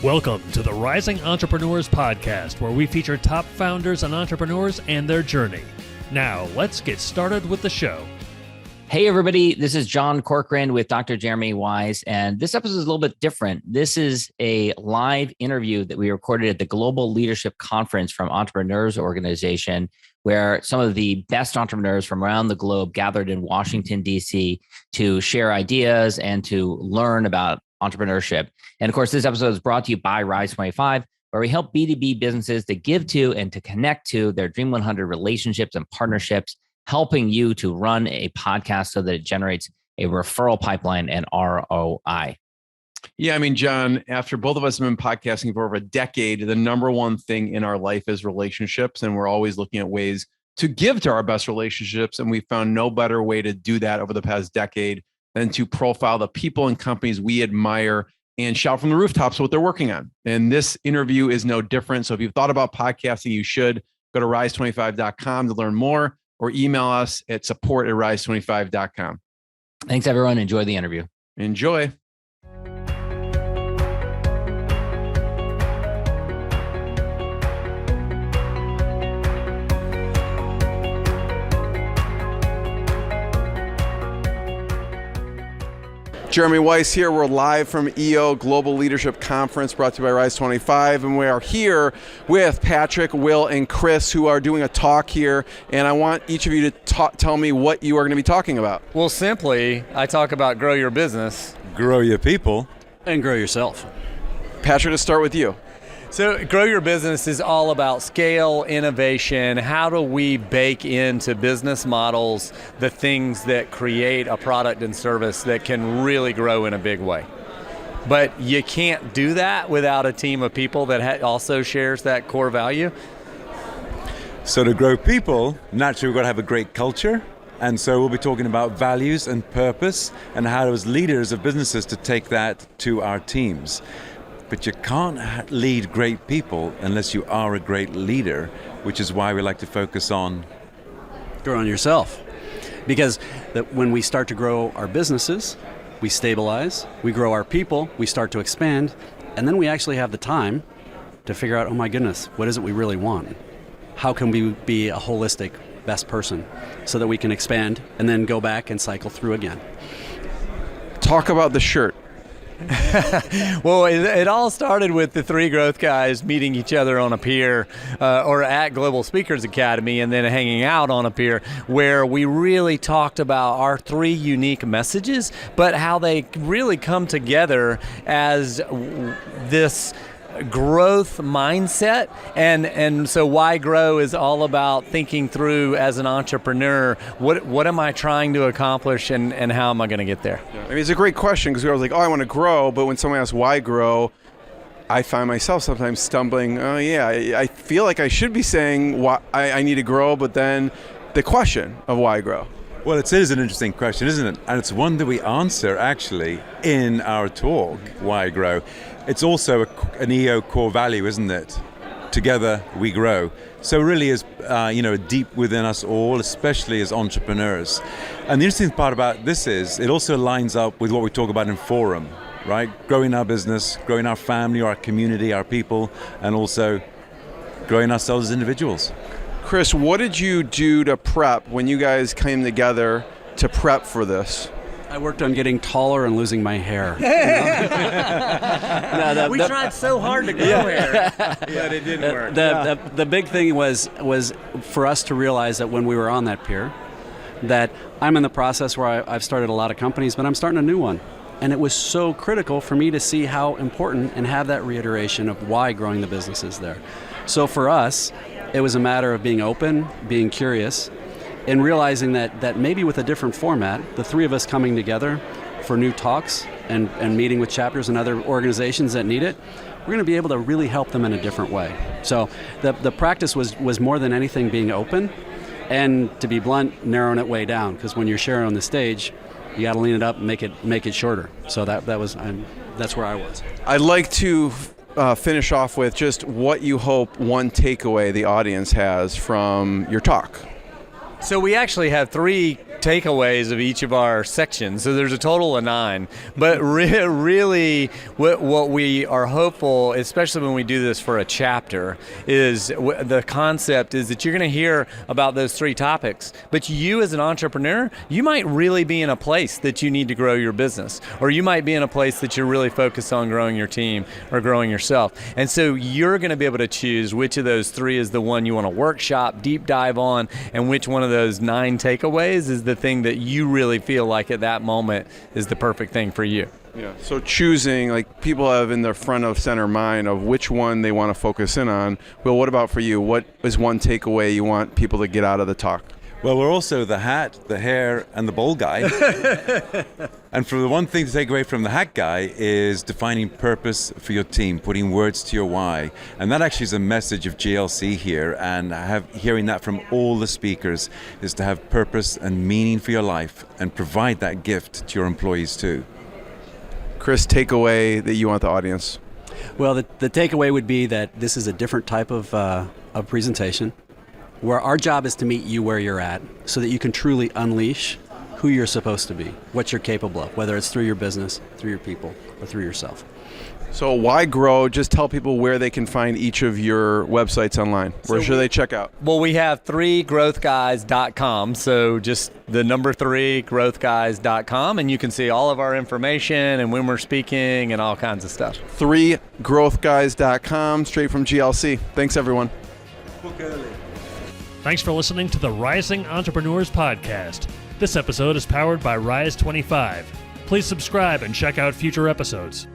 Welcome to the Rising Entrepreneurs Podcast, where we feature top founders and entrepreneurs and their journey. Now, let's get started with the show. Hey, everybody. This is John Corcoran with Dr. Jeremy Wise, and this episode is a little bit different. This is a live interview that we recorded at the Global Leadership Conference from Entrepreneurs Organization, where some of the best entrepreneurs from around the globe gathered in Washington, D.C. to share ideas and to learn about entrepreneurship. And of course, this episode is brought to you by Rise 25, where we help B2B businesses to give to and to connect to their Dream 100 relationships and partnerships, helping you to run a podcast so that it generates a referral pipeline and ROI. Yeah, I mean, John, after both of us have been podcasting for over a decade, the number one thing in our life is relationships. And we're always looking at ways to give to our best relationships. And we found no better way to do that over the past decade than to profile the people and companies we admire and shout from the rooftops what they're working on. And this interview is no different. So if you've thought about podcasting, you should go to rise25.com to learn more, or email us at support@rise25.com. Thanks, everyone. Enjoy the interview. Enjoy. Jeremy Weiss here. We're live from EO Global Leadership Conference brought to you by Rise 25. And we are here with Patrick, Will, and Kris, who are doing a talk here. And I want each of you to tell me what you are going to be talking about. Well, simply, I talk about grow your business, grow your people, and grow yourself. Patrick, let's start with you. So grow your business is all about scale, innovation. How do we bake into business models the things that create a product and service that can really grow in a big way? But you can't do that without a team of people that also shares that core value. So to grow people, naturally we've got to have a great culture. And so we'll be talking about values and purpose and how as leaders of businesses to take that to our teams. But you can't lead great people unless you are a great leader, which is why we like to focus on growing yourself. Because when we start to grow our businesses, we stabilize, we grow our people, we start to expand, and then we actually have the time to figure out, oh my goodness, what is it we really want? How can we be a holistic best person so that we can expand and then go back and cycle through again? Talk about the shirt. Well, it all started with the 3growthguys meeting each other on a pier or at Global Speakers Academy, and then hanging out on a pier where we really talked about our three unique messages, but how they really come together as this growth mindset. And so why grow is all about thinking through as an entrepreneur, what am I trying to accomplish and how am I going to get there? Yeah. I mean, it's a great question because I was like, I want to grow, but when someone asks why grow, I find myself sometimes stumbling. Oh yeah, I feel like I should be saying why I need to grow, but then the question of why grow. Well, it is an interesting question, isn't it? And it's one that we answer actually in our talk, Why Grow. It's also an EO core value, isn't it? Together we grow. So really is, deep within us all, especially as entrepreneurs. And the interesting part about this is it also lines up with what we talk about in Forum, right? Growing our business, growing our family, our community, our people, and also growing ourselves as individuals. Kris, what did you do to prep when you guys came together to prep for this? I worked on getting taller and losing my hair. We tried so hard to grow hair, but it didn't work. The big thing was for us to realize that when we were on that pier, that I'm in the process where I've started a lot of companies, but I'm starting a new one. And it was so critical for me to see how important and have that reiteration of why growing the business is there. So for us, it was a matter of being open, being curious, and realizing that maybe with a different format, the three of us coming together for new talks and meeting with chapters and other organizations that need it, we're going to be able to really help them in a different way. So the practice was more than anything being open, and to be blunt, narrowing it way down, because when you're sharing on the stage, you got to lean it up and make it shorter. So that's where I was. I'd like to finish off with just what you hope one takeaway the audience has from your talk. So we actually have three takeaways of each of our sections. So there's a total of 9. But really, what we are hopeful, especially when we do this for a chapter, is the concept is that you're going to hear about those 3 topics. But you as an entrepreneur, you might really be in a place that you need to grow your business, or you might be in a place that you're really focused on growing your team or growing yourself. And so you're going to be able to choose which of those 3 is the one you want to workshop, deep dive on, and which one of those 9 takeaways is the thing that you really feel like at that moment is the perfect thing for you. Yeah. So choosing, like, people have in their front of center mind of which one they want to focus in on. Well, what about for you? What is one takeaway you want people to get out of the talk? Well, we're also the hat, the hair, and the bald guy. And for the one thing to take away from the hat guy is defining purpose for your team, putting words to your why. And that actually is a message of GLC here, and hearing that from all the speakers is to have purpose and meaning for your life and provide that gift to your employees too. Kris, takeaway that you want the audience? Well, the takeaway would be that this is a different type of presentation, where our job is to meet you where you're at so that you can truly unleash who you're supposed to be, what you're capable of, whether it's through your business, through your people, or through yourself. So why grow? Just tell people where they can find each of your websites online. Where should they check out? Well, we have 3growthguys.com. So just the number 3growthguys.com, and you can see all of our information and when we're speaking and all kinds of stuff. 3growthguys.com, straight from GLC. Thanks, everyone. Thanks for listening to the Rising Entrepreneurs Podcast. This episode is powered by Rise 25. Please subscribe and check out future episodes.